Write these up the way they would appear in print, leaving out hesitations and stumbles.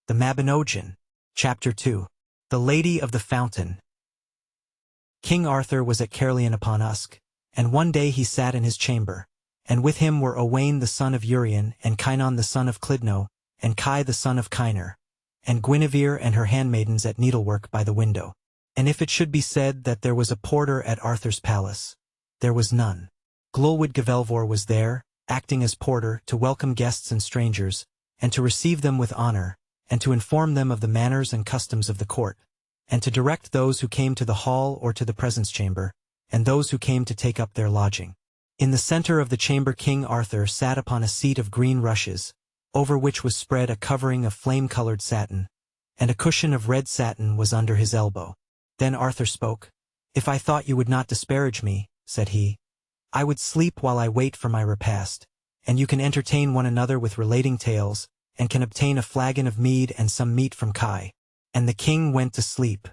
The Mabinogion. Chapter 2. The Lady of the Fountain. King Arthur was at Caerleon upon Usk, and one day he sat in his chamber, and with him were Owain the son of Urien, and Kynon the son of Clydno, and Kai the son of Kyner, and Guinevere and her handmaidens at needlework by the window. And if it should be said that there was a porter at Arthur's palace, there was none. Glulwyd Gavelvor was there, acting as porter, to welcome guests and strangers, and to receive them with honor, and to inform them of the manners and customs of the court, and to direct those who came to the hall or to the presence chamber, and those who came to take up their lodging. In the center of the chamber King Arthur sat upon a seat of green rushes, over which was spread a covering of flame-colored satin, and a cushion of red satin was under his elbow. Then Arthur spoke. "If I thought you would not disparage me," said he, "I would sleep while I wait for my repast, and you can entertain one another with relating tales, and can obtain a flagon of mead and some meat from Kai." And the king went to sleep.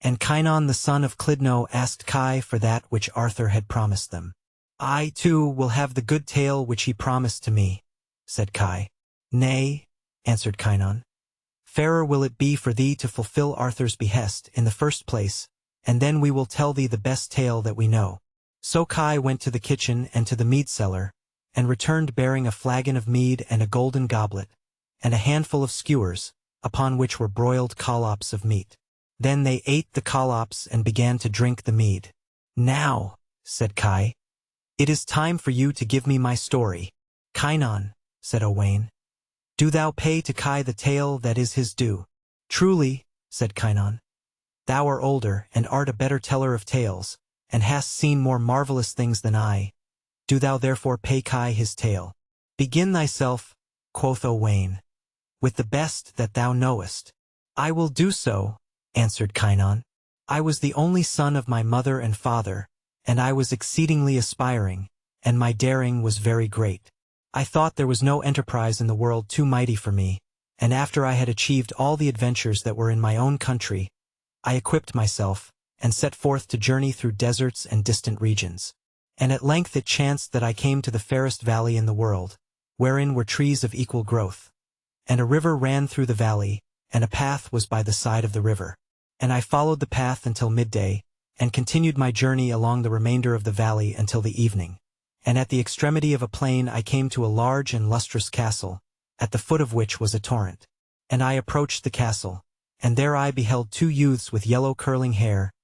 And Kynon the son of Clydno asked Kai for that which Arthur had promised them. "I, too, will have the good tale which he promised to me," said Kai. "Nay," answered Kynon. "Fairer will it be for thee to fulfill Arthur's behest in the first place, and then we will tell thee the best tale that we know." So Kai went to the kitchen and to the mead cellar, and returned bearing a flagon of mead and a golden goblet, and a handful of skewers, upon which were broiled collops of meat. Then they ate the collops and began to drink the mead. "Now," said Kai, "it is time for you to give me my story." "Kynon," said Owain, "do thou pay to Kai the tale that is his due." "Truly," said Kynon, "thou art older and art a better teller of tales, and hast seen more marvelous things than I. Do thou therefore pay Kai his tale." "Begin thyself," quoth Owain, "with the best that thou knowest." "I will do so," answered Kynon. "I was the only son of my mother and father, and I was exceedingly aspiring, and my daring was very great. I thought there was no enterprise in the world too mighty for me, and after I had achieved all the adventures that were in my own country, I equipped myself, and set forth to journey through deserts and distant regions. And at length it chanced that I came to the fairest valley in the world, wherein were trees of equal growth. And a river ran through the valley, and a path was by the side of the river. And I followed the path until midday, and continued my journey along the remainder of the valley until the evening. And at the extremity of a plain I came to a large and lustrous castle, at the foot of which was a torrent. And I approached the castle, and there I beheld two youths with yellow curling hair,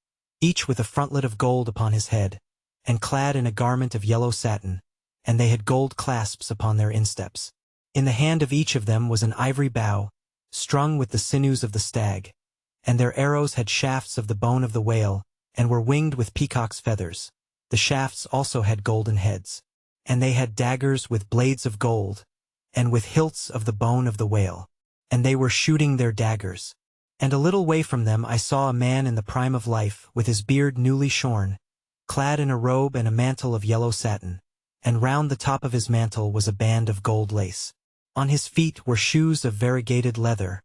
each with a frontlet of gold upon his head, and clad in a garment of yellow satin, and they had gold clasps upon their insteps. In the hand of each of them was an ivory bow, strung with the sinews of the stag, and their arrows had shafts of the bone of the whale, and were winged with peacock's feathers. The shafts also had golden heads. And they had daggers with blades of gold, and with hilts of the bone of the whale. And they were shooting their daggers. And a little way from them I saw a man in the prime of life, with his beard newly shorn, clad in a robe and a mantle of yellow satin, and round the top of his mantle was a band of gold lace. On his feet were shoes of variegated leather,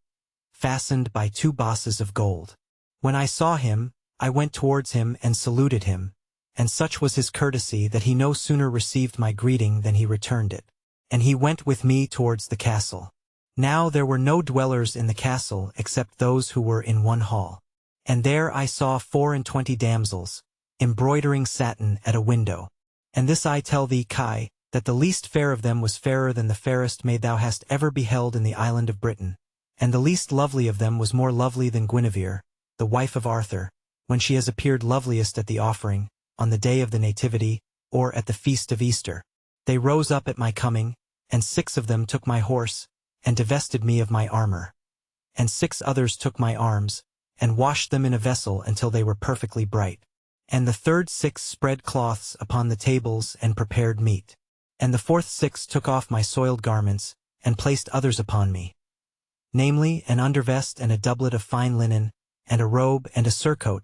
fastened by two bosses of gold. When I saw him, I went towards him and saluted him, and such was his courtesy that he no sooner received my greeting than he returned it. And he went with me towards the castle. Now there were no dwellers in the castle except those who were in one hall. And there I saw 24 damsels, embroidering satin at a window. And this I tell thee, Kai, that the least fair of them was fairer than the fairest maid thou hast ever beheld in the island of Britain, and the least lovely of them was more lovely than Guinevere, the wife of Arthur, when she has appeared loveliest at the offering, on the day of the Nativity, or at the feast of Easter. They rose up at my coming, and 6 of them took my horse, and divested me of my armor. And 6 others took my arms, and washed them in a vessel until they were perfectly bright. And the third 6 spread cloths upon the tables and prepared meat. And the fourth 6 took off my soiled garments, and placed others upon me, namely, an undervest and a doublet of fine linen, and a robe and a surcoat,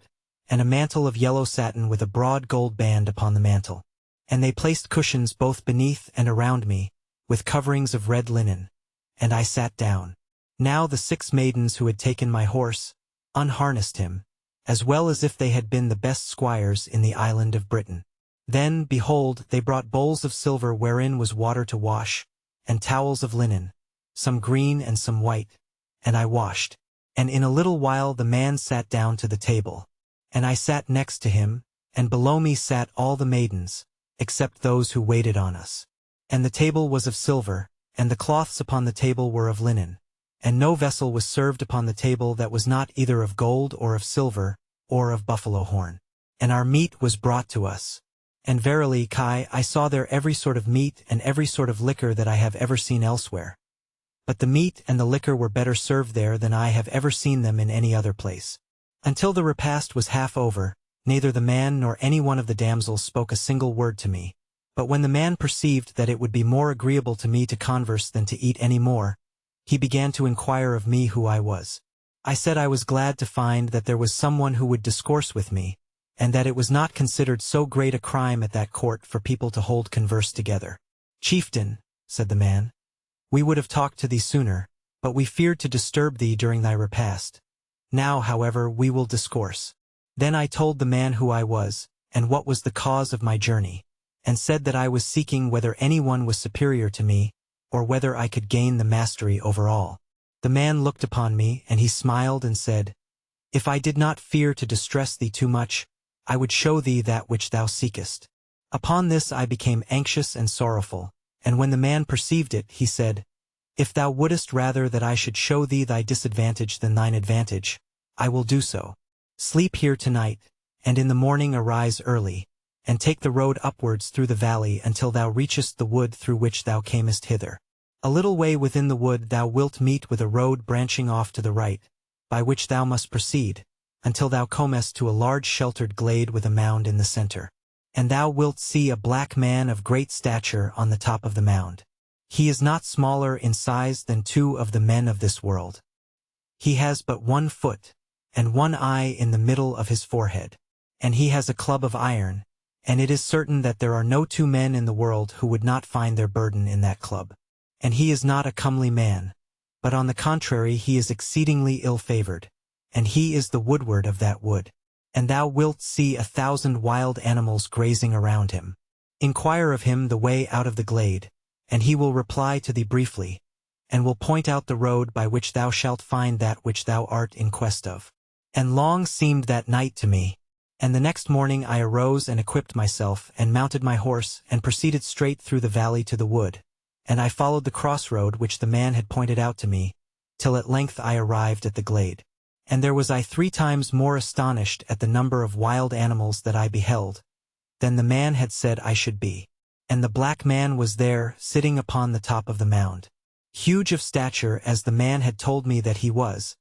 and a mantle of yellow satin with a broad gold band upon the mantle. And they placed cushions both beneath and around me, with coverings of red linen. And I sat down. Now the 6 maidens who had taken my horse unharnessed him, as well as if they had been the best squires in the island of Britain. Then, behold, they brought bowls of silver wherein was water to wash, and towels of linen, some green and some white, and I washed. And in a little while the man sat down to the table. And I sat next to him, and below me sat all the maidens, except those who waited on us. And the table was of silver, and the cloths upon the table were of linen. And no vessel was served upon the table that was not either of gold or of silver, or of buffalo horn. And our meat was brought to us. And verily, Kai, I saw there every sort of meat and every sort of liquor that I have ever seen elsewhere. But the meat and the liquor were better served there than I have ever seen them in any other place. Until the repast was half over, neither the man nor any one of the damsels spoke a single word to me. But when the man perceived that it would be more agreeable to me to converse than to eat any more, he began to inquire of me who I was. I said I was glad to find that there was someone who would discourse with me, and that it was not considered so great a crime at that court for people to hold converse together. Chieftain, said the man, we would have talked to thee sooner, but we feared to disturb thee during thy repast. Now, however, we will discourse. Then I told the man who I was, and what was the cause of my journey, and said that I was seeking whether anyone was superior to me, or whether I could gain the mastery over all. The man looked upon me, and he smiled and said, If I did not fear to distress thee too much, I would show thee that which thou seekest. Upon this I became anxious and sorrowful, and when the man perceived it, he said, If thou wouldest rather that I should show thee thy disadvantage than thine advantage, I will do so. Sleep here tonight, and in the morning arise early, and take the road upwards through the valley until thou reachest the wood through which thou camest hither. A little way within the wood thou wilt meet with a road branching off to the right, by which thou must proceed, until thou comest to a large sheltered glade with a mound in the center. And thou wilt see a black man of great stature on the top of the mound. He is not smaller in size than 2 of the men of this world. He has but 1 foot, and 1 eye in the middle of his forehead. And he has a club of iron, and it is certain that there are no 2 men in the world who would not find their burden in that club. And he is not a comely man, but on the contrary he is exceedingly ill-favored, and he is the woodward of that wood. And thou wilt see 1,000 wild animals grazing around him. Inquire of him the way out of the glade, and he will reply to thee briefly, and will point out the road by which thou shalt find that which thou art in quest of. And long seemed that night to me, and the next morning I arose and equipped myself, and mounted my horse, and proceeded straight through the valley to the wood, and I followed the crossroad which the man had pointed out to me, till at length I arrived at the glade. And there was I 3 times more astonished at the number of wild animals that I beheld, than the man had said I should be. And the black man was there, sitting upon the top of the mound. Huge of stature as the man had told me that he was,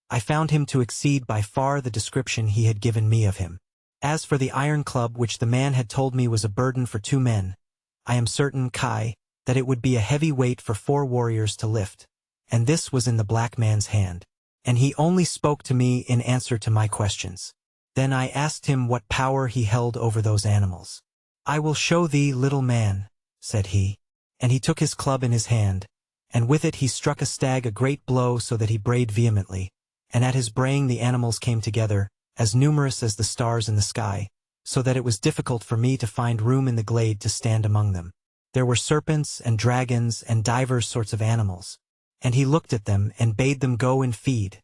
I found him to exceed by far the description he had given me of him. As for the iron club which the man had told me was a burden for 2 men, I am certain, Kai, that it would be a heavy weight for 4 warriors to lift, and this was in the black man's hand. And he only spoke to me in answer to my questions. Then I asked him what power he held over those animals. I will show thee, little man, said he. And he took his club in his hand, and with it he struck a stag a great blow so that he brayed vehemently, and at his braying the animals came together, as numerous as the stars in the sky, so that it was difficult for me to find room in the glade to stand among them. There were serpents and dragons and divers sorts of animals. And he looked at them and bade them go and feed.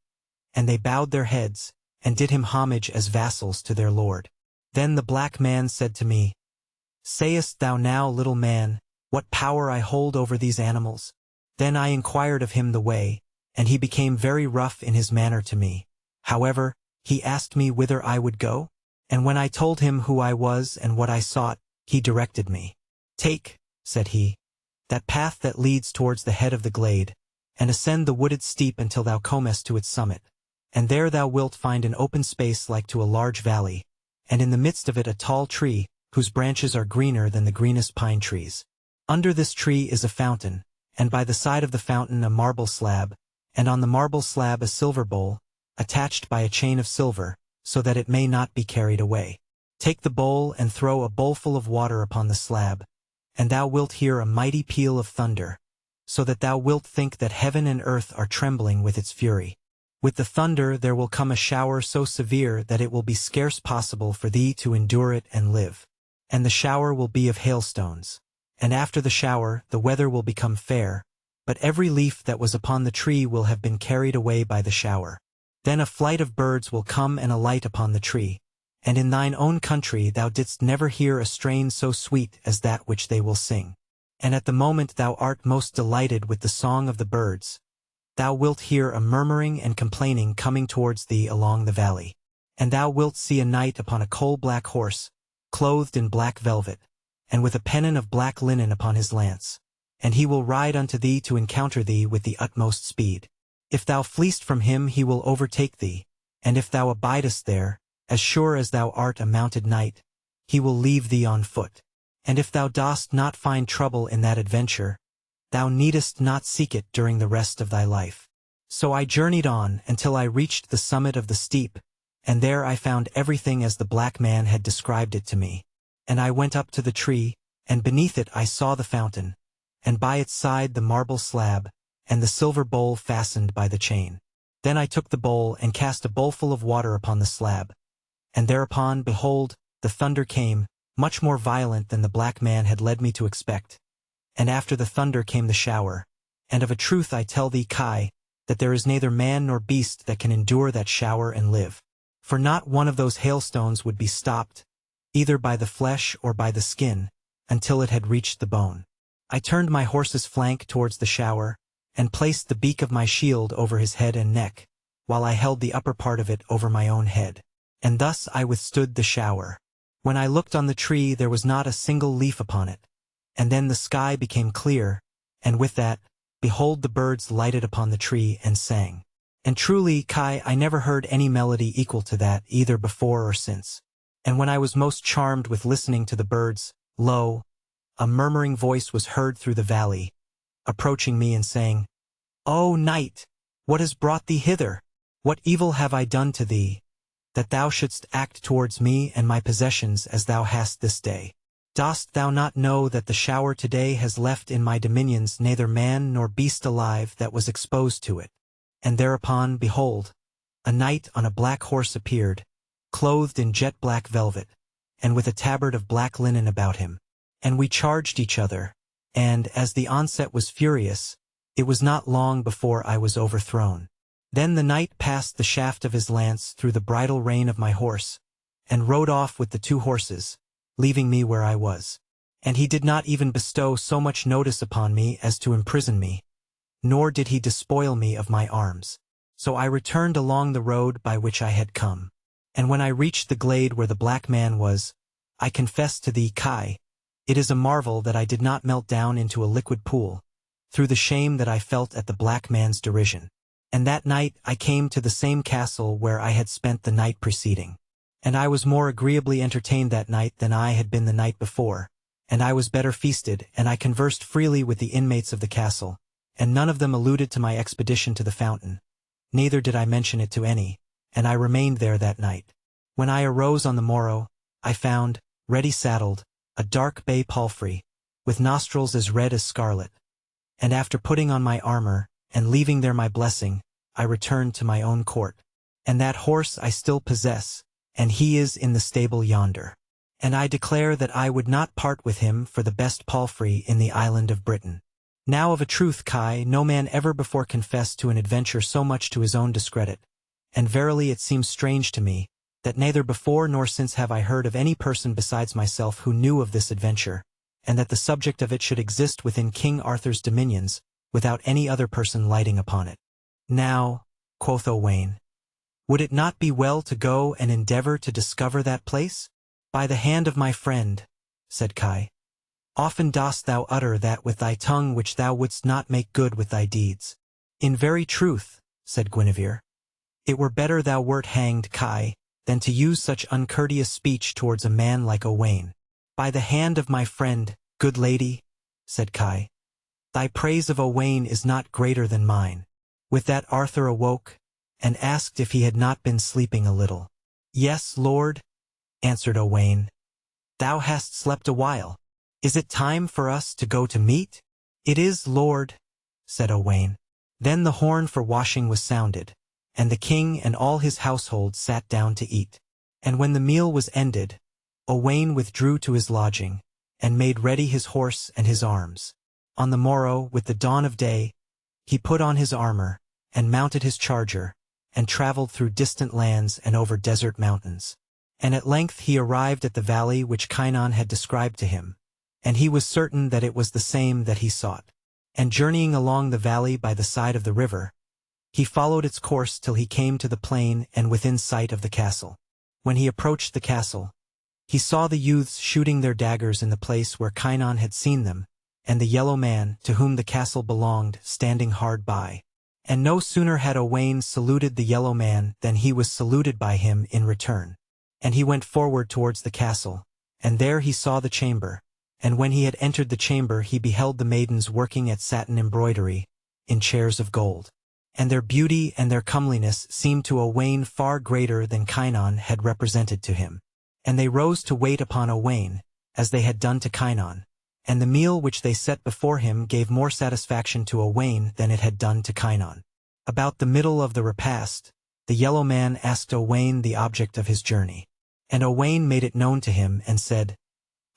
And they bowed their heads, and did him homage as vassals to their lord. Then the black man said to me, Sayest thou now, little man, what power I hold over these animals? Then I inquired of him the way, and he became very rough in his manner to me. However, he asked me whither I would go, and when I told him who I was and what I sought, he directed me. Take, said he, that path that leads towards the head of the glade, and ascend the wooded steep until thou comest to its summit, and there thou wilt find an open space like to a large valley, and in the midst of it a tall tree, whose branches are greener than the greenest pine trees. Under this tree is a fountain, and by the side of the fountain a marble slab, and on the marble slab a silver bowl, attached by a chain of silver, so that it may not be carried away. Take the bowl and throw a bowlful of water upon the slab, and thou wilt hear a mighty peal of thunder, so that thou wilt think that heaven and earth are trembling with its fury. With the thunder there will come a shower so severe that it will be scarce possible for thee to endure it and live. And the shower will be of hailstones. And after the shower the weather will become fair, but every leaf that was upon the tree will have been carried away by the shower. Then a flight of birds will come and alight upon the tree, and in thine own country thou didst never hear a strain so sweet as that which they will sing. And at the moment thou art most delighted with the song of the birds, thou wilt hear a murmuring and complaining coming towards thee along the valley. And thou wilt see a knight upon a coal-black horse, clothed in black velvet, and with a pennon of black linen upon his lance. And he will ride unto thee to encounter thee with the utmost speed. If thou fleest from him he will overtake thee, and if thou abidest there, as sure as thou art a mounted knight, he will leave thee on foot. And if thou dost not find trouble in that adventure, thou needest not seek it during the rest of thy life. So I journeyed on until I reached the summit of the steep, and there I found everything as the black man had described it to me. And I went up to the tree, and beneath it I saw the fountain, and by its side the marble slab, and the silver bowl fastened by the chain. Then I took the bowl and cast a bowlful of water upon the slab. And thereupon, behold, the thunder came, much more violent than the black man had led me to expect. And after the thunder came the shower. And of a truth I tell thee, Kai, that there is neither man nor beast that can endure that shower and live. For not one of those hailstones would be stopped, either by the flesh or by the skin, until it had reached the bone. I turned my horse's flank towards the shower, and placed the beak of my shield over his head and neck, while I held the upper part of it over my own head. And thus I withstood the shower. When I looked on the tree there was not a single leaf upon it. And then the sky became clear, and with that, behold, the birds lighted upon the tree and sang. And truly, Kai, I never heard any melody equal to that, either before or since. And when I was most charmed with listening to the birds, lo, a murmuring voice was heard through the valley, approaching me and saying, O knight, what has brought thee hither? What evil have I done to thee, that thou shouldst act towards me and my possessions as thou hast this day? Dost thou not know that the shower today has left in my dominions neither man nor beast alive that was exposed to it? And thereupon, behold, a knight on a black horse appeared, clothed in jet-black velvet, and with a tabard of black linen about him. And we charged each other, and, as the onset was furious, it was not long before I was overthrown. Then the knight passed the shaft of his lance through the bridle rein of my horse, and rode off with the two horses, leaving me where I was. And he did not even bestow so much notice upon me as to imprison me, nor did he despoil me of my arms. So I returned along the road by which I had come. And when I reached the glade where the black man was, I confess to thee, Kai, it is a marvel that I did not melt down into a liquid pool, through the shame that I felt at the black man's derision. And that night I came to the same castle where I had spent the night preceding. And I was more agreeably entertained that night than I had been the night before, and I was better feasted, and I conversed freely with the inmates of the castle, and none of them alluded to my expedition to the fountain, neither did I mention it to any, and I remained there that night. When I arose on the morrow, I found, ready saddled, a dark bay palfrey, with nostrils as red as scarlet. And after putting on my armor, and leaving there my blessing, I returned to my own court. And that horse I still possess, and he is in the stable yonder. And I declare that I would not part with him for the best palfrey in the island of Britain. Now of a truth, Kai, no man ever before confessed to an adventure so much to his own discredit, and verily it seems strange to me, that neither before nor since have I heard of any person besides myself who knew of this adventure, and that the subject of it should exist within King Arthur's dominions, without any other person lighting upon it. Now, quoth Owain, would it not be well to go and endeavor to discover that place? By the hand of my friend, said Kai, often dost thou utter that with thy tongue which thou wouldst not make good with thy deeds. In very truth, said Guinevere, it were better thou wert hanged, Kai, than to use such uncourteous speech towards a man like Owain. By the hand of my friend, good lady, said Kai, thy praise of Owain is not greater than mine. With that Arthur awoke, and asked if he had not been sleeping a little. Yes, lord, answered Owain. Thou hast slept a while. Is it time for us to go to meat? It is, lord, said Owain. Then the horn for washing was sounded, and the king and all his household sat down to eat. And when the meal was ended, Owain withdrew to his lodging, and made ready his horse and his arms. On the morrow, with the dawn of day, he put on his armor, and mounted his charger, and traveled through distant lands and over desert mountains. And at length he arrived at the valley which Kynon had described to him, and he was certain that it was the same that he sought. And journeying along the valley by the side of the river, he followed its course till he came to the plain and within sight of the castle. When he approached the castle, he saw the youths shooting their daggers in the place where Kynon had seen them, and the yellow man, to whom the castle belonged, standing hard by. And no sooner had Owain saluted the yellow man than he was saluted by him in return. And he went forward towards the castle, and there he saw the chamber, and when he had entered the chamber he beheld the maidens working at satin embroidery, in chairs of gold. And their beauty and their comeliness seemed to Owain far greater than Kynon had represented to him. And they rose to wait upon Owain, as they had done to Kynon, and the meal which they set before him gave more satisfaction to Owain than it had done to Kynon. About the middle of the repast, the yellow man asked Owain the object of his journey. And Owain made it known to him and said,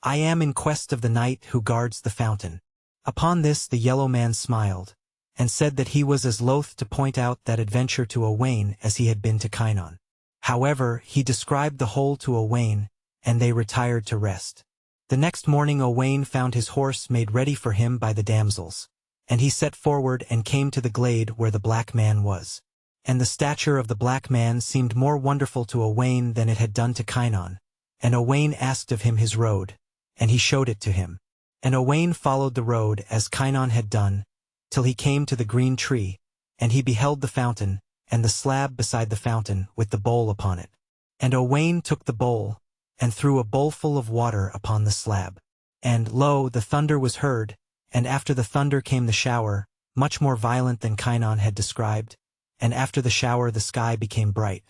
"I am in quest of the knight who guards the fountain." Upon this the yellow man smiled, and said that he was as loath to point out that adventure to Owain as he had been to Kynon. However, he described the whole to Owain, and they retired to rest. The next morning Owain found his horse made ready for him by the damsels, and he set forward and came to the glade where the black man was. And the stature of the black man seemed more wonderful to Owain than it had done to Kynon, and Owain asked of him his road, and he showed it to him. And Owain followed the road as Kynon had done, till he came to the green tree, and he beheld the fountain, and the slab beside the fountain with the bowl upon it. And Owain took the bowl, and threw a bowlful of water upon the slab. And, lo, the thunder was heard, and after the thunder came the shower, much more violent than Kynon had described, and after the shower the sky became bright.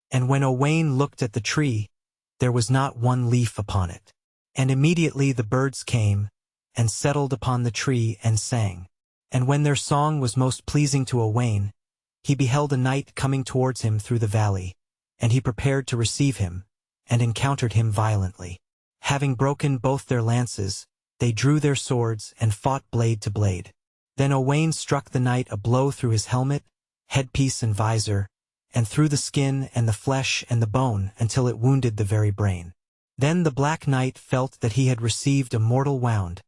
And when Owain looked at the tree, there was not one leaf upon it. And immediately the birds came, and settled upon the tree and sang. And when their song was most pleasing to Owain, he beheld a knight coming towards him through the valley, and he prepared to receive him, and encountered him violently. Having broken both their lances, they drew their swords and fought blade to blade. Then Owain struck the knight a blow through his helmet, headpiece and visor, and through the skin and the flesh and the bone until it wounded the very brain. Then the Black Knight felt that he had received a mortal wound,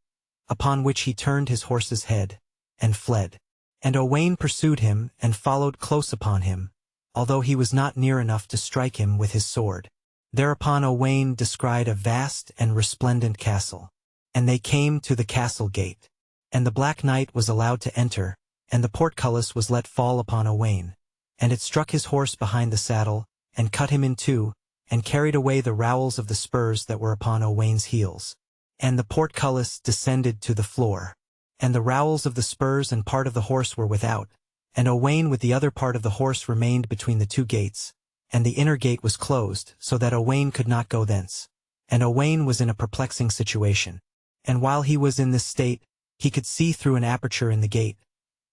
upon which he turned his horse's head, and fled. And Owain pursued him and followed close upon him, although he was not near enough to strike him with his sword. Thereupon Owain descried a vast and resplendent castle, and they came to the castle gate. And the Black Knight was allowed to enter, and the portcullis was let fall upon Owain, and it struck his horse behind the saddle, and cut him in two, and carried away the rowels of the spurs that were upon Owain's heels. And the portcullis descended to the floor, and the rowels of the spurs and part of the horse were without, and Owain with the other part of the horse remained between the two gates, and the inner gate was closed, so that Owain could not go thence. And Owain was in a perplexing situation. And while he was in this state, he could see through an aperture in the gate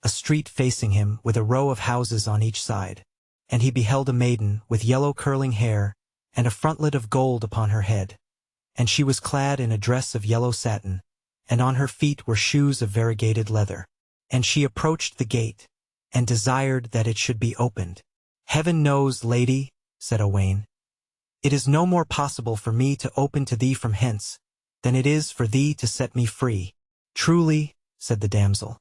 a street facing him with a row of houses on each side. And he beheld a maiden with yellow curling hair, and a frontlet of gold upon her head. And she was clad in a dress of yellow satin, and on her feet were shoes of variegated leather. And she approached the gate, and desired that it should be opened. "Heaven knows, lady," said Owain, "it is no more possible for me to open to thee from hence, than it is for thee to set me free." "Truly," said the damsel,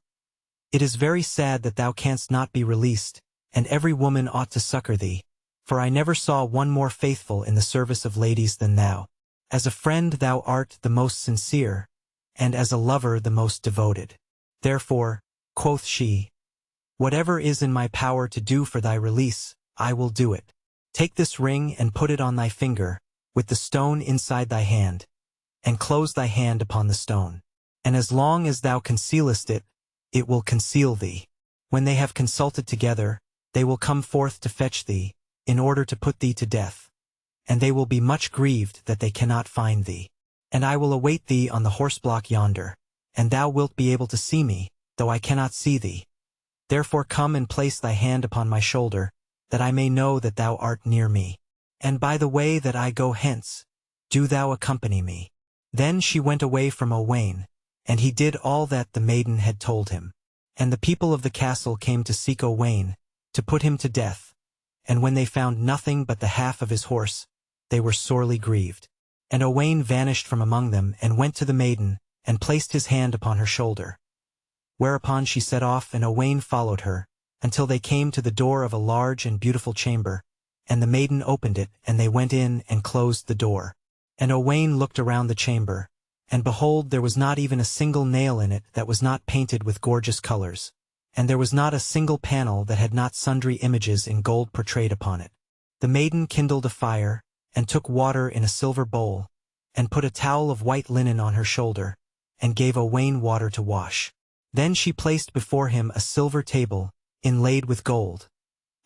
"it is very sad that thou canst not be released, and every woman ought to succor thee, for I never saw one more faithful in the service of ladies than thou. As a friend thou art the most sincere, and as a lover the most devoted. Therefore," quoth she, "whatever is in my power to do for thy release, I will do it. Take this ring and put it on thy finger, with the stone inside thy hand, and close thy hand upon the stone. And as long as thou concealest it, it will conceal thee. When they have consulted together, they will come forth to fetch thee, in order to put thee to death. And they will be much grieved that they cannot find thee. And I will await thee on the horseblock yonder, and thou wilt be able to see me, though I cannot see thee. Therefore come and place thy hand upon my shoulder, that I may know that thou art near me. And by the way that I go hence, do thou accompany me." Then she went away from Owain, And he did all that the maiden had told him. And the people of the castle came to seek Owain, to put him to death. And when they found nothing but the half of his horse, they were sorely grieved. And Owain vanished from among them, and went to the maiden, and placed his hand upon her shoulder. Whereupon she set off, and Owain followed her, until they came to the door of a large and beautiful chamber. And the maiden opened it, and they went in and closed the door. And Owain looked around the chamber, and behold, there was not even a single nail in it that was not painted with gorgeous colors, and there was not a single panel that had not sundry images in gold portrayed upon it. The maiden kindled a fire, and took water in a silver bowl, and put a towel of white linen on her shoulder, and gave Owain water to wash. Then she placed before him a silver table, inlaid with gold,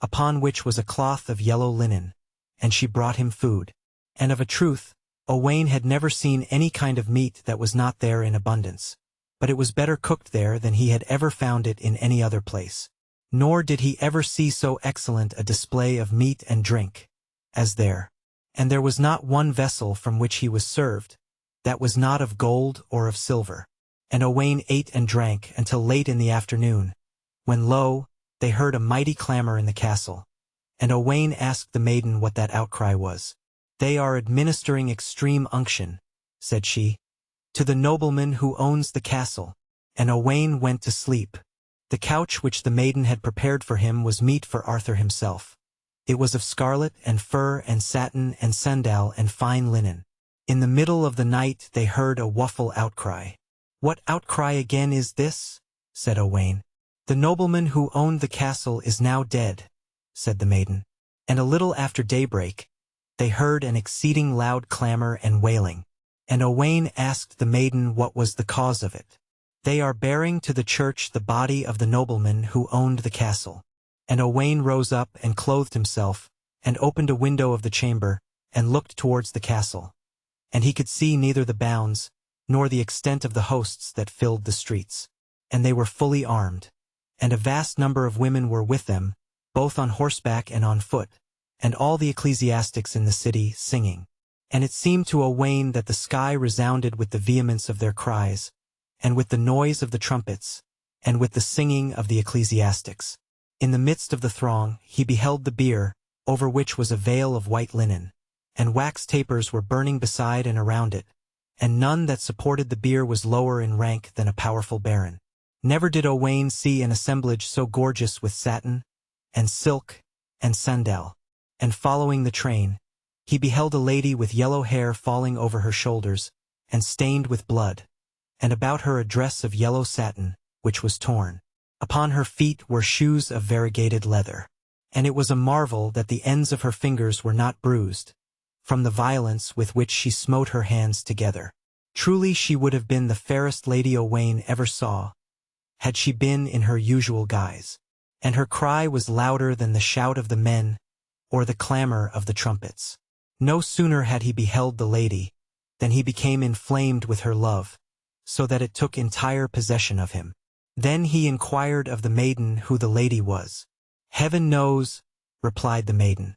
upon which was a cloth of yellow linen, and she brought him food. And of a truth, Owain had never seen any kind of meat that was not there in abundance, but it was better cooked there than he had ever found it in any other place. Nor did he ever see so excellent a display of meat and drink as there. And there was not one vessel from which he was served that was not of gold or of silver. And Owain ate and drank until late in the afternoon, when lo, they heard a mighty clamor in the castle. And Owain asked the maiden what that outcry was. "They are administering extreme unction," said she, "to the nobleman who owns the castle." And Owain went to sleep. The couch which the maiden had prepared for him was meet for Arthur himself. It was of scarlet and fur and satin and sandal and fine linen. In the middle of the night they heard a woeful outcry. "What outcry again is this?" said Owain. "The nobleman who owned the castle is now dead," said the maiden. And a little after daybreak, they heard an exceeding loud clamor and wailing. And Owain asked the maiden what was the cause of it. "They are bearing to the church the body of the nobleman who owned the castle." And Owain rose up and clothed himself, and opened a window of the chamber, and looked towards the castle. And he could see neither the bounds, nor the extent of the hosts that filled the streets. And they were fully armed. And a vast number of women were with them, both on horseback and on foot, and all the ecclesiastics in the city singing. And it seemed to Owain that the sky resounded with the vehemence of their cries, and with the noise of the trumpets, and with the singing of the ecclesiastics. In the midst of the throng he beheld the bier, over which was a veil of white linen, and wax tapers were burning beside and around it, and none that supported the bier was lower in rank than a powerful baron. Never did Owain see an assemblage so gorgeous with satin, and silk, and sandal. And following the train, he beheld a lady with yellow hair falling over her shoulders, and stained with blood, and about her a dress of yellow satin, which was torn. Upon her feet were shoes of variegated leather. And it was a marvel that the ends of her fingers were not bruised, from the violence with which she smote her hands together. Truly she would have been the fairest lady Owain ever saw, had she been in her usual guise. And her cry was louder than the shout of the men, or the clamor of the trumpets. No sooner had he beheld the lady, than he became inflamed with her love, so that it took entire possession of him. Then he inquired of the maiden who the lady was. "Heaven knows," replied the maiden.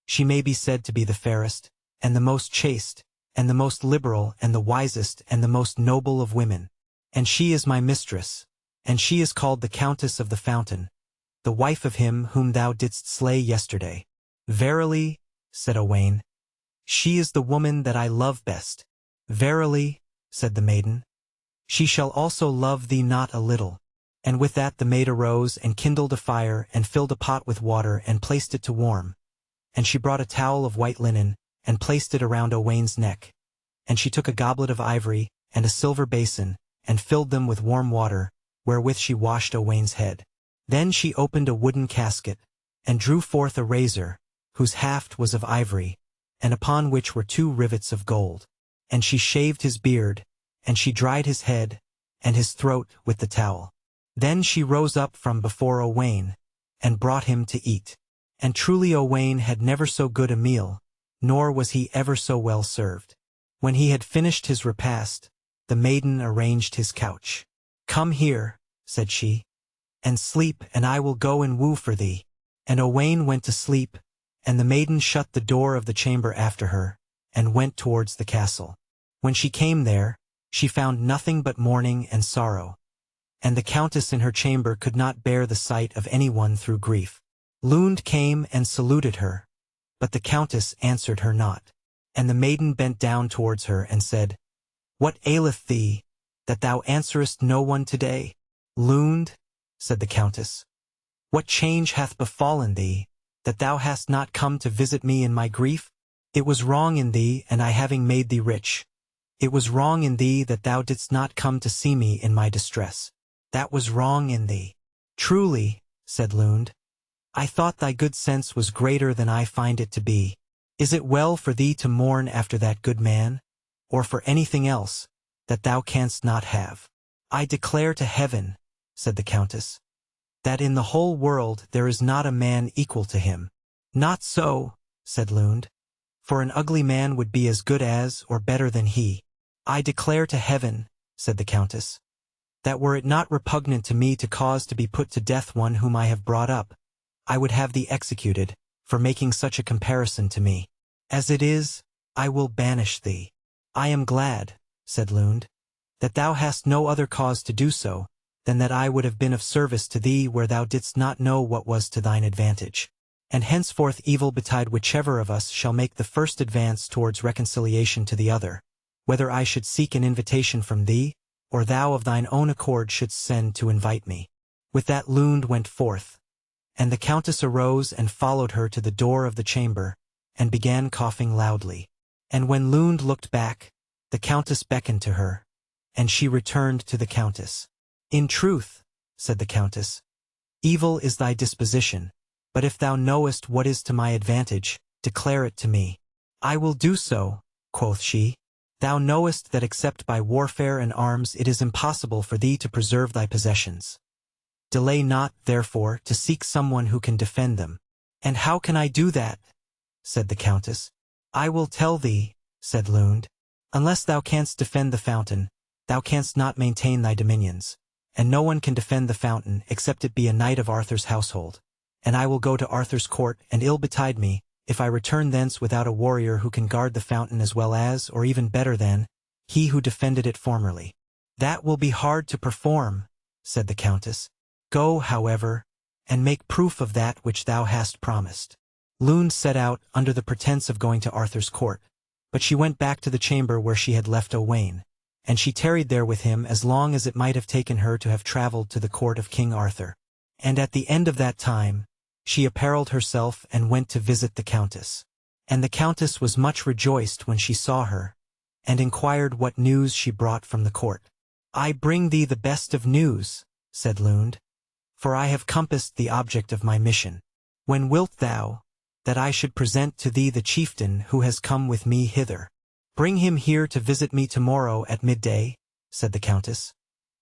"She may be said to be the fairest, and the most chaste, and the most liberal, and the wisest, and the most noble of women. And she is my mistress, and she is called the Countess of the Fountain, the wife of him whom thou didst slay yesterday." "Verily," said Owain, "she is the woman that I love best." "Verily," said the maiden, "she shall also love thee not a little." And with that the maid arose and kindled a fire and filled a pot with water and placed it to warm. And she brought a towel of white linen and placed it around Owain's neck. And she took a goblet of ivory and a silver basin and filled them with warm water, wherewith she washed Owain's head. Then she opened a wooden casket and drew forth a razor, whose haft was of ivory, and upon which were 2 rivets of gold. And she shaved his beard, and she dried his head and his throat with the towel. Then she rose up from before Owain, and brought him to eat. And truly Owain had never so good a meal, nor was he ever so well served. When he had finished his repast, the maiden arranged his couch. "Come here," said she, "and sleep, and I will go and woo for thee." And Owain went to sleep, and the maiden shut the door of the chamber after her, and went towards the castle. When she came there, she found nothing but mourning and sorrow. And the countess in her chamber could not bear the sight of anyone through grief. Lund came and saluted her, but the countess answered her not. And the maiden bent down towards her and said, "What aileth thee, that thou answerest no one today?" "Lund," said the countess, "what change hath befallen thee, that thou hast not come to visit me in my grief? It was wrong in thee, and I having made thee rich. It was wrong in thee that thou didst not come to see me in my distress. That was wrong in thee." "Truly," said Lund, "I thought thy good sense was greater than I find it to be. Is it well for thee to mourn after that good man, or for anything else, that thou canst not have? I declare to heaven," said the countess, "that in the whole world there is not a man equal to him." "Not so," said Lund, "for an ugly man would be as good as or better than he." "I declare to heaven," said the countess, "that were it not repugnant to me to cause to be put to death one whom I have brought up, I would have thee executed, for making such a comparison to me. As it is, I will banish thee." "I am glad," said Lund, "that thou hast no other cause to do so, than that I would have been of service to thee where thou didst not know what was to thine advantage. And henceforth evil betide whichever of us shall make the first advance towards reconciliation to the other, whether I should seek an invitation from thee, or thou of thine own accord shouldst send to invite me." With that Lund went forth, and the countess arose and followed her to the door of the chamber, and began coughing loudly. And when Lund looked back, the countess beckoned to her, and she returned to the countess. "In truth," said the countess, "evil is thy disposition, but if thou knowest what is to my advantage, declare it to me." "I will do so," quoth she. "Thou knowest that except by warfare and arms it is impossible for thee to preserve thy possessions. Delay not, therefore, to seek someone who can defend them." "And how can I do that?" said the countess. "I will tell thee," said Lund. "Unless thou canst defend the fountain, thou canst not maintain thy dominions, and no one can defend the fountain except it be a knight of Arthur's household. And I will go to Arthur's court, and ill betide me, if I return thence without a warrior who can guard the fountain as well as, or even better than, he who defended it formerly." "That will be hard to perform," said the countess. "Go, however, and make proof of that which thou hast promised." Lund set out under the pretense of going to Arthur's court, but she went back to the chamber where she had left Owain, and she tarried there with him as long as it might have taken her to have travelled to the court of King Arthur. And at the end of that time, she apparelled herself and went to visit the countess. And the countess was much rejoiced when she saw her, and inquired what news she brought from the court. "I bring thee the best of news," said Lund, "for I have compassed the object of my mission. When wilt thou, that I should present to thee the chieftain who has come with me hither?" "Bring him here to visit me tomorrow at midday," said the countess,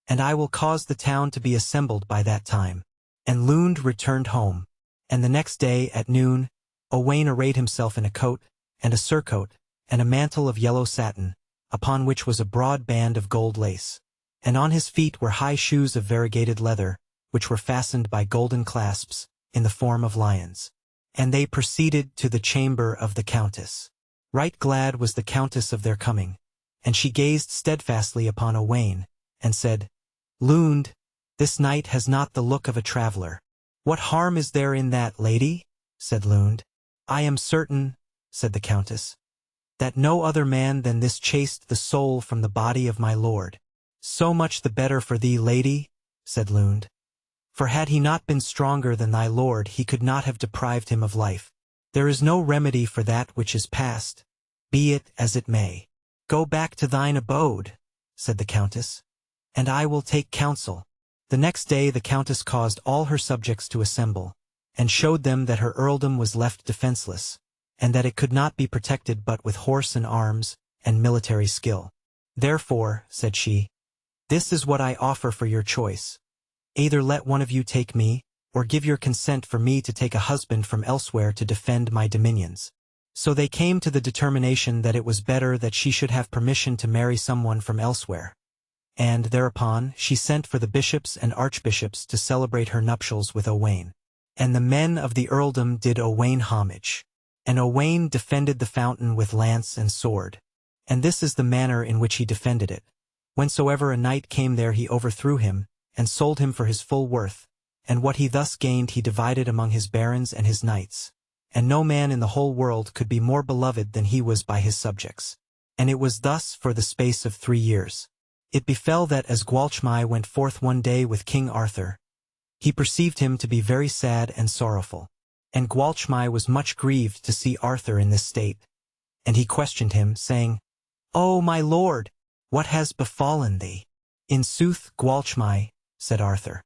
"and I will cause the town to be assembled by that time." And Lund returned home, and the next day at noon, Owain arrayed himself in a coat, and a surcoat, and a mantle of yellow satin, upon which was a broad band of gold lace. And on his feet were high shoes of variegated leather, which were fastened by golden clasps, in the form of lions. And they proceeded to the chamber of the countess. Right glad was the countess of their coming, and she gazed steadfastly upon Owain, and said, "Lund, this knight has not the look of a traveller." "What harm is there in that, lady?" said Lund. "I am certain," said the countess, "that no other man than this chased the soul from the body of my lord." "So much the better for thee, lady," said Lund. "For had he not been stronger than thy lord, he could not have deprived him of life. There is no remedy for that which is past, be it as it may." "Go back to thine abode," said the countess, "and I will take counsel." The next day the countess caused all her subjects to assemble, and showed them that her earldom was left defenseless, and that it could not be protected but with horse and arms, and military skill. "Therefore," said she, "this is what I offer for your choice. Either let one of you take me, or give your consent for me to take a husband from elsewhere to defend my dominions." So they came to the determination that it was better that she should have permission to marry someone from elsewhere. And thereupon she sent for the bishops and archbishops to celebrate her nuptials with Owain. And the men of the earldom did Owain homage. And Owain defended the fountain with lance and sword. And this is the manner in which he defended it. Whensoever a knight came there he overthrew him, and sold him for his full worth, and what he thus gained he divided among his barons and his knights. And no man in the whole world could be more beloved than he was by his subjects. And it was thus for the space of 3 years. It befell that as Gwalchmai went forth one day with King Arthur, he perceived him to be very sad and sorrowful. And Gwalchmai was much grieved to see Arthur in this state. And he questioned him, saying, "O my lord, what has befallen thee?" "In sooth, Gwalchmai," said Arthur,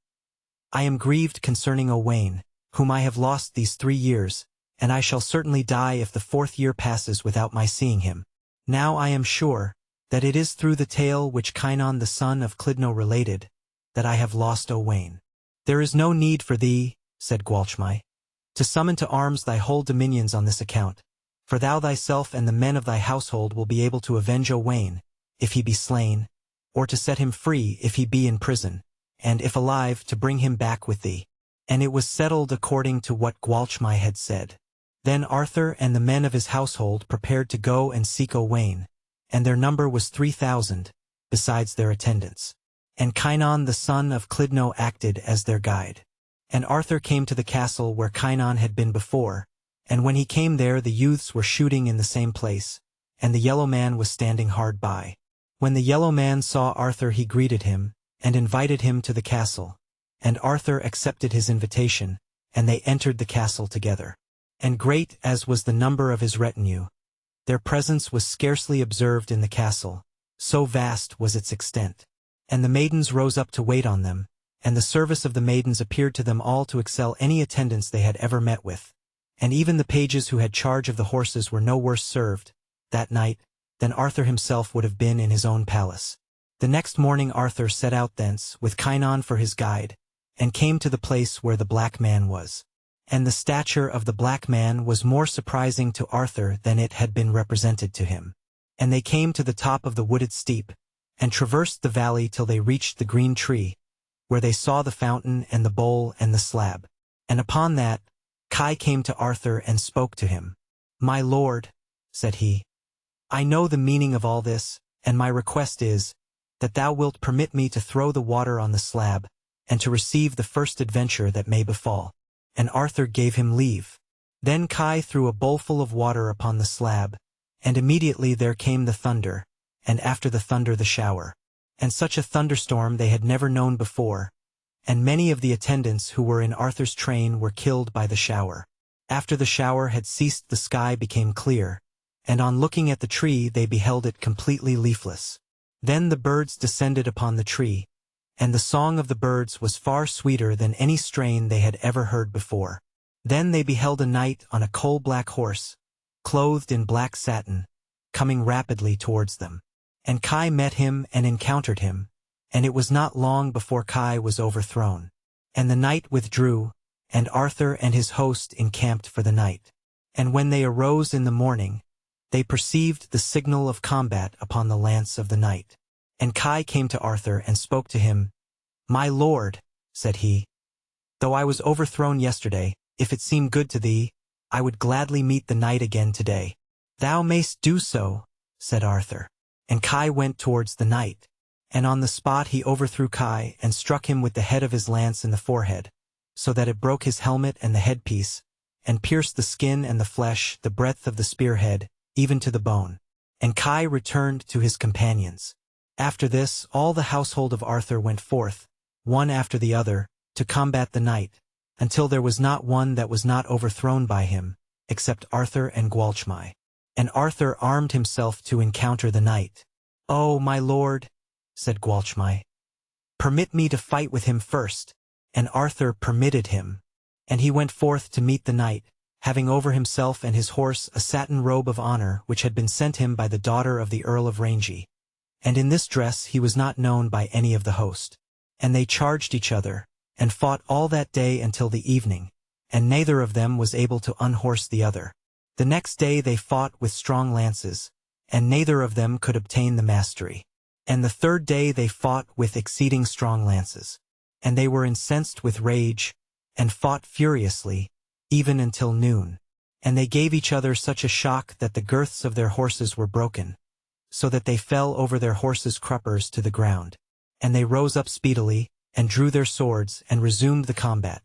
"I am grieved concerning Owain, whom I have lost these 3 years, and I shall certainly die if the 4th year passes without my seeing him. Now I am sure that it is through the tale which Kynon the son of Clydno related, that I have lost Owain." "There is no need for thee," said Gwalchmai, "to summon to arms thy whole dominions on this account, for thou thyself and the men of thy household will be able to avenge Owain, if he be slain, or to set him free if he be in prison, and if alive to bring him back with thee." And it was settled according to what Gwalchmai had said. Then Arthur and the men of his household prepared to go and seek Owain, and their number was 3,000, besides their attendants. And Kynon the son of Clydno acted as their guide. And Arthur came to the castle where Kynon had been before, and when he came there the youths were shooting in the same place, and the yellow man was standing hard by. When the yellow man saw Arthur he greeted him, and invited him to the castle, and Arthur accepted his invitation, and they entered the castle together. And great as was the number of his retinue, their presence was scarcely observed in the castle, so vast was its extent. And the maidens rose up to wait on them, and the service of the maidens appeared to them all to excel any attendants they had ever met with. And even the pages who had charge of the horses were no worse served, that night, than Arthur himself would have been in his own palace. The next morning Arthur set out thence, with Kynon for his guide, and came to the place where the black man was. And the stature of the black man was more surprising to Arthur than it had been represented to him. And they came to the top of the wooded steep, and traversed the valley till they reached the green tree, where they saw the fountain and the bowl and the slab. And upon that, Kai came to Arthur and spoke to him. "My lord," said he, "I know the meaning of all this, and my request is, that thou wilt permit me to throw the water on the slab, and to receive the first adventure that may befall." And Arthur gave him leave. Then Kai threw a bowlful of water upon the slab, and immediately there came the thunder, and after the thunder the shower. And such a thunderstorm they had never known before, and many of the attendants who were in Arthur's train were killed by the shower. After the shower had ceased the sky became clear, and on looking at the tree they beheld it completely leafless. Then the birds descended upon the tree, and the song of the birds was far sweeter than any strain they had ever heard before. Then they beheld a knight on a coal-black horse, clothed in black satin, coming rapidly towards them. And Kai met him and encountered him, and it was not long before Kai was overthrown. And the knight withdrew, and Arthur and his host encamped for the night. And when they arose in the morning, they perceived the signal of combat upon the lance of the knight. And Kai came to Arthur and spoke to him. "My lord," said he, "though I was overthrown yesterday, if it seem good to thee, I would gladly meet the knight again today." "Thou mayst do so," said Arthur. And Kai went towards the knight, and on the spot he overthrew Kai and struck him with the head of his lance in the forehead, so that it broke his helmet and the headpiece, and pierced the skin and the flesh, the breadth of the spearhead, even to the bone. And Kai returned to his companions. After this, all the household of Arthur went forth, one after the other, to combat the knight, until there was not one that was not overthrown by him, except Arthur and Gwalchmai. And Arthur armed himself to encounter the knight. "Oh, my lord," said Gwalchmai, "permit me to fight with him first." And Arthur permitted him. And he went forth to meet the knight, having over himself and his horse a satin robe of honor which had been sent him by the daughter of the Earl of Rangi. And in this dress he was not known by any of the host. And they charged each other, and fought all that day until the evening, and neither of them was able to unhorse the other. The next day they fought with strong lances, and neither of them could obtain the mastery. And the third day they fought with exceeding strong lances. And they were incensed with rage, and fought furiously, even until noon. And they gave each other such a shock that the girths of their horses were broken, so that they fell over their horses' cruppers to the ground. And they rose up speedily, and drew their swords, and resumed the combat.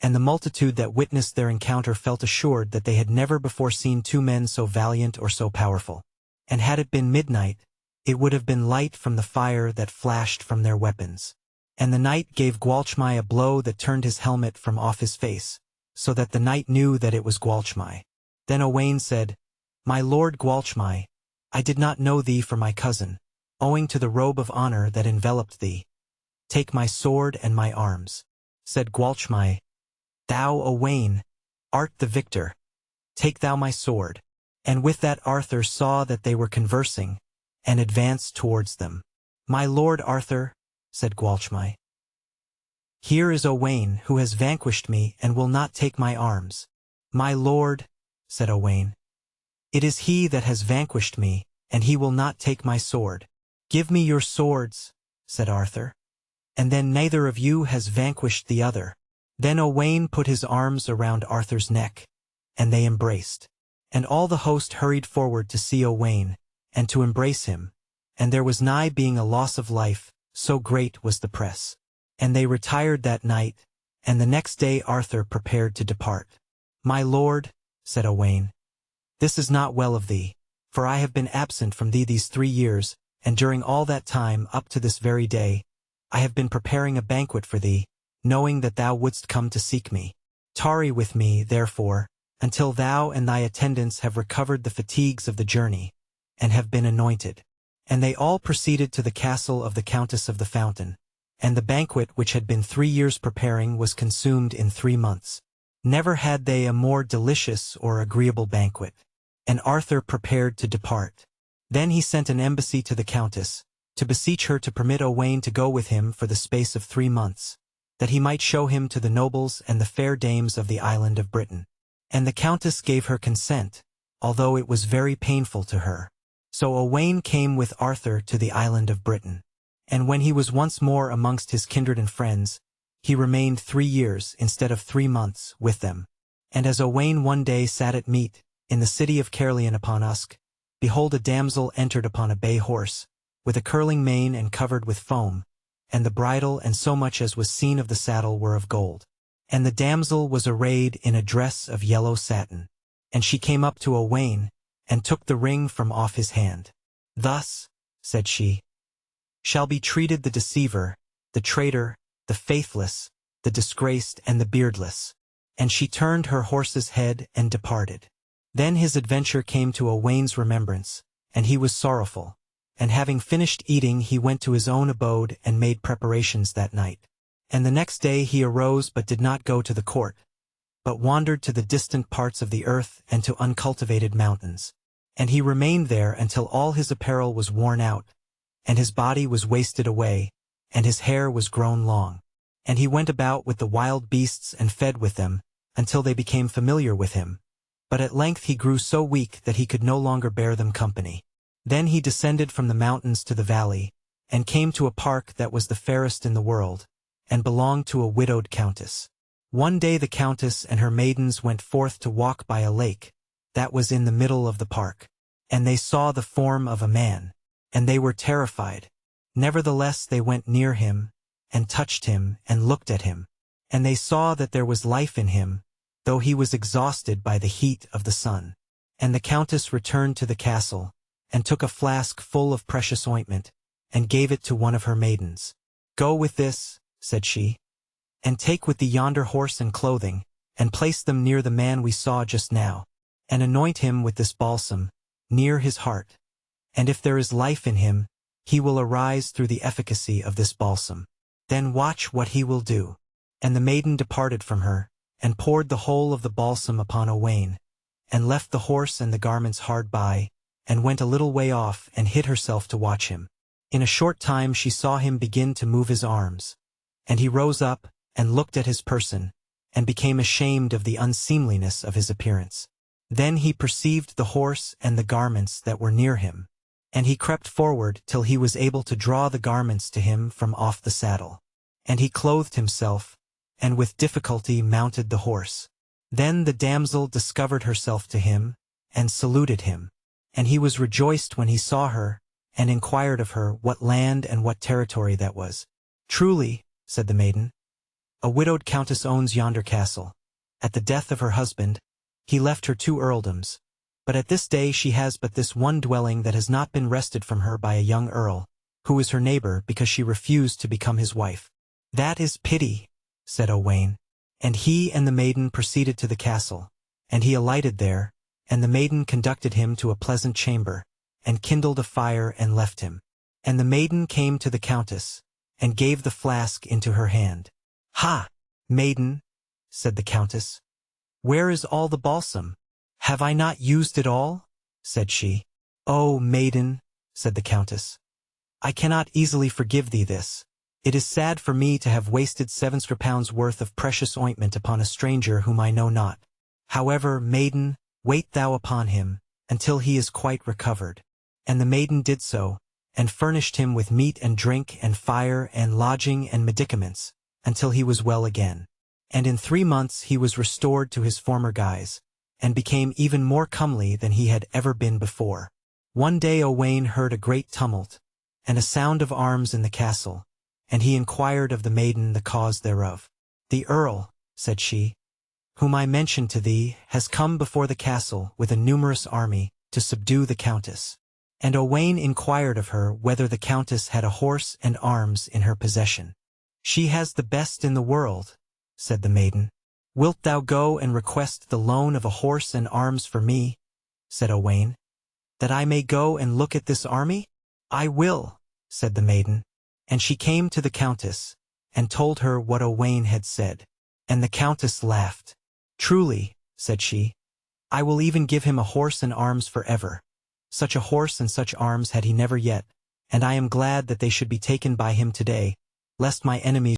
And the multitude that witnessed their encounter felt assured that they had never before seen two men so valiant or so powerful. And had it been midnight, it would have been light from the fire that flashed from their weapons. And the knight gave Gwalchmai a blow that turned his helmet from off his face, so that the knight knew that it was Gwalchmai. Then Owain said, "My lord Gwalchmai, I did not know thee for my cousin, owing to the robe of honor that enveloped thee. Take my sword and my arms." Said Gwalchmai, "Thou, Owain, art the victor. Take thou my sword." And with that Arthur saw that they were conversing, and advanced towards them. "My lord Arthur," said Gwalchmai, "here is Owain, who has vanquished me and will not take my arms." "My lord," said Owain, "it is he that has vanquished me, and he will not take my sword." "Give me your swords," said Arthur, "and then neither of you has vanquished the other." Then Owain put his arms around Arthur's neck, and they embraced. And all the host hurried forward to see Owain, and to embrace him, and there was nigh being a loss of life, so great was the press. And they retired that night, and the next day Arthur prepared to depart. "My lord," said Owain, "this is not well of thee, for I have been absent from thee these 3 years, and during all that time up to this very day, I have been preparing a banquet for thee, knowing that thou wouldst come to seek me. Tarry with me, therefore, until thou and thy attendants have recovered the fatigues of the journey, and have been anointed." And they all proceeded to the castle of the Countess of the Fountain, and the banquet which had been 3 years preparing was consumed in 3 months. Never had they a more delicious or agreeable banquet. And Arthur prepared to depart. Then he sent an embassy to the Countess, to beseech her to permit Owain to go with him for the space of 3 months, that he might show him to the nobles and the fair dames of the island of Britain. And the Countess gave her consent, although it was very painful to her. So Owain came with Arthur to the island of Britain. And when he was once more amongst his kindred and friends, he remained 3 years instead of 3 months with them. And as Owain one day sat at meat, in the city of Caerleon upon Usk, behold a damsel entered upon a bay horse, with a curling mane and covered with foam, and the bridle and so much as was seen of the saddle were of gold. And the damsel was arrayed in a dress of yellow satin. And she came up to Owain, and took the ring from off his hand. "Thus," said she, "shall be treated the deceiver, the traitor, the faithless, the disgraced, and the beardless." And she turned her horse's head and departed. Then his adventure came to Owain's remembrance, and he was sorrowful. And having finished eating he went to his own abode and made preparations that night. And the next day he arose but did not go to the court, but wandered to the distant parts of the earth and to uncultivated mountains. And he remained there until all his apparel was worn out, and his body was wasted away, and his hair was grown long. And he went about with the wild beasts and fed with them, until they became familiar with him. But at length he grew so weak that he could no longer bear them company. Then he descended from the mountains to the valley, and came to a park that was the fairest in the world, and belonged to a widowed countess. One day the countess and her maidens went forth to walk by a lake, that was in the middle of the park. And they saw the form of a man, and they were terrified. Nevertheless they went near him, and touched him, and looked at him. And they saw that there was life in him, though he was exhausted by the heat of the sun. And the countess returned to the castle, and took a flask full of precious ointment, and gave it to one of her maidens. "Go with this," said she, "and take with thee yonder horse and clothing, and place them near the man we saw just now, and anoint him with this balsam, near his heart. And if there is life in him, he will arise through the efficacy of this balsam. Then watch what he will do." And the maiden departed from her, and poured the whole of the balsam upon Owain, and left the horse and the garments hard by, and went a little way off and hid herself to watch him. In a short time she saw him begin to move his arms, and he rose up, and looked at his person, and became ashamed of the unseemliness of his appearance. Then he perceived the horse and the garments that were near him, and he crept forward till he was able to draw the garments to him from off the saddle. And he clothed himself, and with difficulty mounted the horse. Then the damsel discovered herself to him, and saluted him. And he was rejoiced when he saw her, and inquired of her what land and what territory that was. Truly, said the maiden, a widowed countess owns yonder castle. At the death of her husband, he left her 2 earldoms. But at this day she has but this one dwelling that has not been wrested from her by a young earl, who is her neighbor because she refused to become his wife. That is pity, said Owain. And he and the maiden proceeded to the castle, and he alighted there, and the maiden conducted him to a pleasant chamber, and kindled a fire and left him. And the maiden came to the countess, and gave the flask into her hand. Ha, maiden, said the countess, where is all the balsam? Have I not used it all? Said she. Oh, maiden, said the countess, I cannot easily forgive thee this. It is sad for me to have wasted 7 pounds worth of precious ointment upon a stranger whom I know not. However, maiden, wait thou upon him, until he is quite recovered. And the maiden did so, and furnished him with meat and drink and fire and lodging and medicaments, until he was well again. And in 3 months he was restored to his former guise, and became even more comely than he had ever been before. One day Owain heard a great tumult, and a sound of arms in the castle, and he inquired of the maiden the cause thereof. The earl, said she, whom I mentioned to thee, has come before the castle with a numerous army to subdue the countess. And Owain inquired of her whether the countess had a horse and arms in her possession. She has the best in the world, said the maiden. Wilt thou go and request the loan of a horse and arms for me, said Owain, that I may go and look at this army? I will, said the maiden. And she came to the countess, and told her what Owain had said. And the countess laughed. Truly, said she, I will even give him a horse and arms forever. Such a horse and such arms had he never yet, and I am glad that they should be taken by him today, lest my enemies